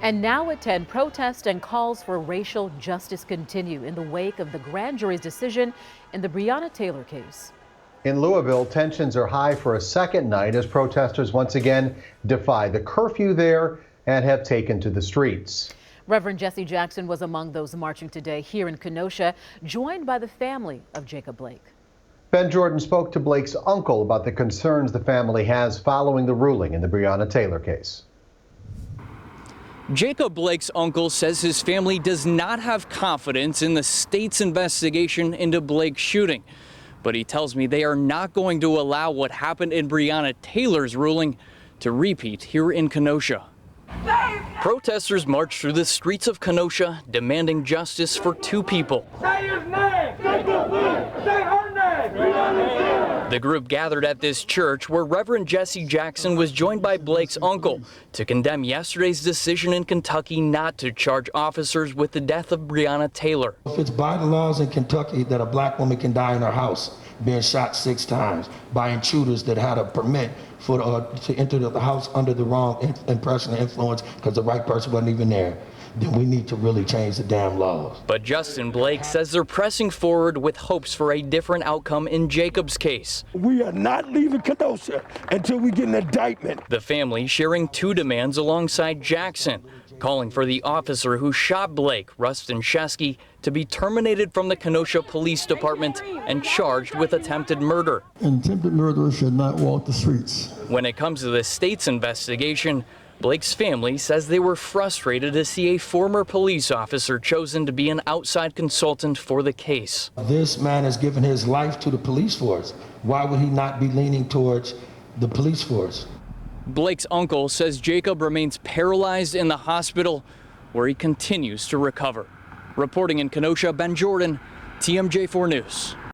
And now at 10, protests and calls for racial justice continue in the wake of the grand jury's decision in the Breonna Taylor case. In Louisville, tensions are high for a second night as protesters once again defy the curfew there and have taken to the streets. Reverend Jesse Jackson was among those marching today here in Kenosha, joined by the family of Jacob Blake. Ben Jordan spoke to Blake's uncle about the concerns the family has following the ruling in the Breonna Taylor case. Jacob Blake's uncle says his family does not have confidence in the state's investigation into Blake's shooting. But he tells me they are not going to allow what happened in Breonna Taylor's ruling to repeat here in Kenosha. Protesters marched through the streets of Kenosha demanding justice for two people. Say his name! Say her name! The group gathered at this church where Reverend Jesse Jackson was joined by Blake's uncle to condemn yesterday's decision in Kentucky not to charge officers with the death of Breonna Taylor. If it's by the laws in Kentucky that a black woman can die in her house, being shot 6 times by intruders that had a permit to enter the house under the wrong impression and influence because the right person wasn't even there, then we need to really change the damn laws. But Justin Blake says they're pressing forward with hopes for a different outcome in Jacob's case. We are not leaving Kenosha until we get an indictment. The family sharing two demands alongside Jackson, calling for the officer who shot Blake, Rustin Shesky, to be terminated from the Kenosha Police Department and charged with attempted murder. An attempted murderer should not walk the streets. When it comes to the state's investigation, Blake's family says they were frustrated to see a former police officer chosen to be an outside consultant for the case. This man has given his life to the police force. Why would he not be leaning towards the police force? Blake's uncle says Jacob remains paralyzed in the hospital where he continues to recover. Reporting in Kenosha, Ben Jordan, TMJ4 News.